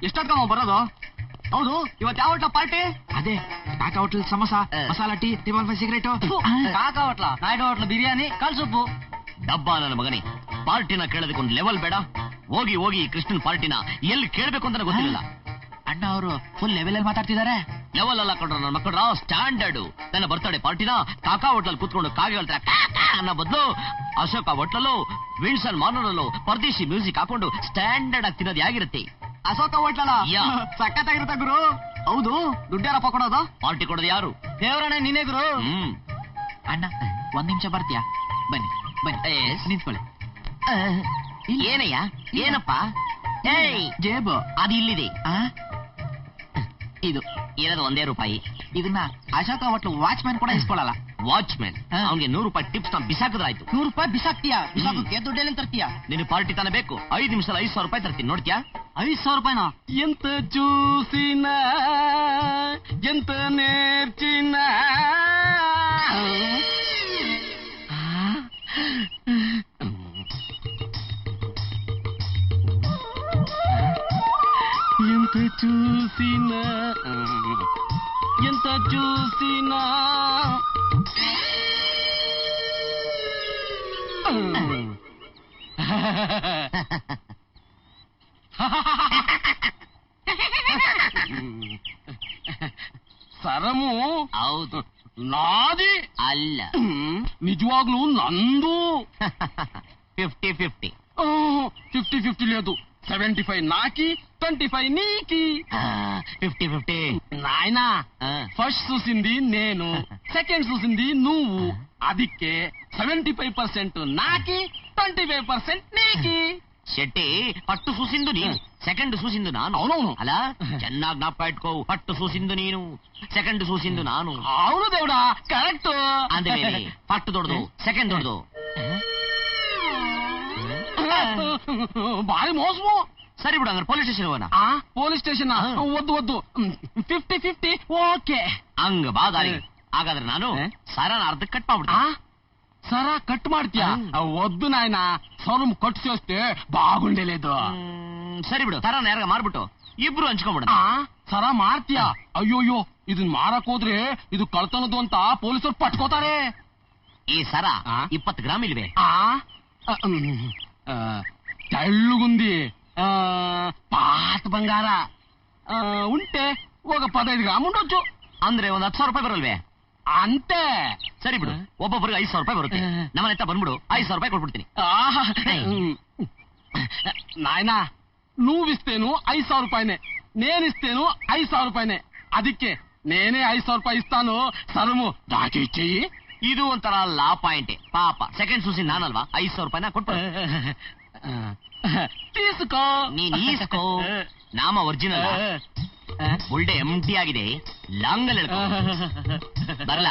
ಎಷ್ಟೊತ್ಕೊಂಡ್ ಬರೋದು? ಹೌದು, ಇವತ್ತು ಯಾವ ಹೋಟ್ಲ ಪಾರ್ಟಿ? ಅದೇ Kaka hotel samosa, masala tea, table ಫೈ ಸಿಗರೇಟ್. ಕಾಕಾ ಹೋಟ್ಲ, ನಾಯ್ಡು ಹೋಟ್ಲ ಬಿರಿಯಾನಿ, ಕಲ್ ಸೊಪ್ಪು. ಡಬ್ಬ ನನ್ನ ಮಗನೇ, ಪಾರ್ಟಿನ ಕೇಳೋದಕ್ಕೊಂದು ಲೆವೆಲ್ ಬೇಡ? ಹೋಗಿ ಹೋಗಿ ಕೃಷ್ಣನ್ ಪಾರ್ಟಿನ ಎಲ್ಲಿ ಕೇಳಬೇಕು ಅಂತ ಗೊತ್ತಿಲ್ಲ. ಅಣ್ಣ ಅವರು ಫುಲ್ ಲೆವೆಲ್ ಅಲ್ಲಿ ಮಾತಾಡ್ತಿದ್ದಾರೆ. ಲೆವೆಲ್ ಅಲ್ಲ ಕೊಂಡ್ರ ನನ್ನ ಮಕ್ಕಳ ಸ್ಟ್ಯಾಂಡರ್ಡ್. ನನ್ನ ಬರ್ತಡೆ ಪಾರ್ಟಿನ ಕಾಕಾ ಹೋಟ್ಲಲ್ಲಿ ಕೂತ್ಕೊಂಡು ಕಾಗೆ ಹೇಳ್ತಾರೆ ಅನ್ನೋ ಬದಲು ಅಶೋಕ ಹೋಟ್ಲಲ್ಲೂ ವಿನ್ಸನ್ ಮಾರ್ನಲ್ಲೂ ಪರದೇಶಿ ಮ್ಯೂಸಿಕ್ ಹಾಕೊಂಡು ಸ್ಟ್ಯಾಂಡರ್ಡ್ ಆಗಿ ತಿನ್ನೋದು ಆಗಿರುತ್ತೆ. ಅಶೋಕ ಹೋಟ್ಲಲ್ಲ ಸಖತ್ತಾಗಿರುತ್ತೆ ಗುರು. ಹೌದು, ದುಡ್ಡ್ಯಾರಪ್ಪ ಕೊಡೋದು? ಪಾರ್ಟಿ ಕೊಡೋದು ಯಾರು? ದೇವರಣ್ಣ ನೀನೇ ಗುರು. ಅಣ್ಣ ಒಂದ್ ನಿಮಿಷ ಬರ್ತೀಯಾ? ಬನ್ನಿ ಬನ್ನಿ, ನಿಂತ್ಕೊಳ್ಳಿ. ಏನಯ್ಯ? ಏನಪ್ಪ? ಜೇಬು ಅದು ಇಲ್ಲಿದೆ. ಇದು ಇರೋದು ₹1 ಇದನ್ನ ಅಶೋಕ ಹೋಟ್ಲು ವಾಚ್ಮ್ಯಾನ್ ಕೂಡ ಇಸ್ಕೊಳ್ಳಲ್ಲ. ವಾಚ್ಮ್ಯಾನ್ ಅವ್ನಿಗೆ ₹100 ಟಿಪ್ಸ್ ನ ಬಿಸಾಕಿದ್ರಾಯ್ತು. ₹100 ಬಿಸಾಕ್ತೀಯಾ? ಬಿಸಾಕಕ್ಕೆ ದುಡ್ಡೆಲ್ಲಿ ತರ್ತೀಯಾ? ನಿನ್ನ ಪಾರ್ಟಿ ತಾನೇ ಬೇಕು. 5 ನಿಮಿಷದಲ್ಲಿ ₹5,000 ತರ್ತೀನಿ, ನೋಡ್ತೀಯಾ? ₹5,000? ಎಂತ ಚೂಸಿನ ಎಂತ ನೇರ್ಚಿನ. ಎಂತ ಚೂಸಿನ ಎಂತ ಚೂಸಿನ. ಸರಮು ಹೌದು. ನಾದಿ ಅಲ್ಲ, నిజవాగ్లు నందు. 50-50. 50-50 లేదు. 75 నాకి, 25 నీకి. 50-50 నాయనా, ఫస్ట్ చూసింది నేను, సెకండ్ చూసింది నువ్వు. ಅದಕ್ಕೆ 75% ನಾಕಿ, 25% ನೀಕಿ. ಶೆಟ್ಟಿ, ಪಟ್ಟು ಸೂಸಿಂದು ನೀನು, ಸೆಕೆಂಡ್ ಸೂಸಿಂದು ನಾನು. ಅವನವನು ಅಲ್ಲ, ಚೆನ್ನಾಗಿ ಜ್ಞಾಪಕ ಇಟ್ಕೋ. ಪಟ್ಟು ಸೂಸಿಂದು ನೀನು, ಸೆಕೆಂಡ್ ಸೂಸಿಂದು ನಾನು. ಅವನು ದೇವ್ಡ, ಕರೆಕ್ಟ್. ಅಂದ್ಮೇಲೆ ಪಟ್ಟು ದೊಡ್ಡದು, ಸೆಕೆಂಡ್ ದೊಡ್ಡದು. ಬಾರಿ ಮೋಸಮು. ಸರಿ ಬಿಡು, ಹಂಗಾರೆ ಪೊಲೀಸ್ ಸ್ಟೇಷನ್ ಹೋಗೋಣ. ಪೊಲೀಸ್ ಸ್ಟೇಷನ್ ಒದ್ದು 50-50 ಓಕೆ. ಹಂಗ ಬಾ ದಾರಿ. ಹಾಗಾದ್ರೆ ನಾನು ಸರನ ಅರ್ಧ ಕಟ್ ಮಾಡ್ಬಿಡ್ತೀನಿ. ಸರ ಕಟ್ ಮಾಡ್ತೀಯಾ? ಒದ್ದು ನಾಯನ, ಸರ್ ಕಟ್ಸಿ ಅಷ್ಟೇ ಬಾಗುಂಡೇలేదు. ಸರಿ ಬಿಡು, ಸರನ ಯಾರಾಗ ಮಾರ್ಬಿಟ್ಟು ಇಬ್ರು ಹಂಚ್ಕೊಂಡ್ಬಿಡ. ಸರ ಮಾರ್ತೀಯಾ? ಅಯ್ಯೋಯ್ಯೋ, ಇದನ್ ಮಾರಕ್ ಹೋದ್ರೆ ಇದು ಕಳ್ತನದು ಅಂತ ಪೊಲೀಸರು ಪಟ್ಕೋತಾರೆ. ಈ ಸರ 20 ಗ್ರಾಮ್ ಇಲ್ವೇ? తెల్లుగుంది. పాత బంగార ఉంటే ఒక 15 గ్రాము ఉండొచ్చు. ಅಂದ್ರೆ ಒಂದು ₹10,000 ಬರಲ್ವೇ? అంతే. ಸರಿ ಬಿಡು, ಒಬ್ಬೊಬ್ಬರಿಗೆ ₹5,000 ಬರುತ್ತೆ. ನಮ್ಮನೆ ಹತ್ರ ಬಂದ್ಬಿಡು, ₹5,000 ಕೊಟ್ಬಿಡ್ತೀನಿ. నాయనా, నువ్విస్తేను ₹5,000, నేనిస్తేను ₹5,000. ಅದಕ್ಕೆ నేనే ₹5,000 ಇಸ್ತಾನು. ಸರಮು ನಾಕೆ ಇಚ್ಚೆಯಿ. ಇದು ಒಂಥರ ಲಾ ಪಾಯಿಂಟೆ. ಪಾಪ ಸೆಕೆಂಡ್ ಸೂಸಿ ನಾನಲ್ವಾ, ₹5,000 ಕೊಟ್ಟು ತೀಸ್ಕೋ. ನೀನ್ ಈಸ್ಕೋ. ನಾಮ ಒರಿಜಿನಲ್, ಬುಲ್ಡೆ ಎಂಟಿ ಆಗಿದೆ. ಲಾಂಗಲ್ ಬರಲ್ಲ.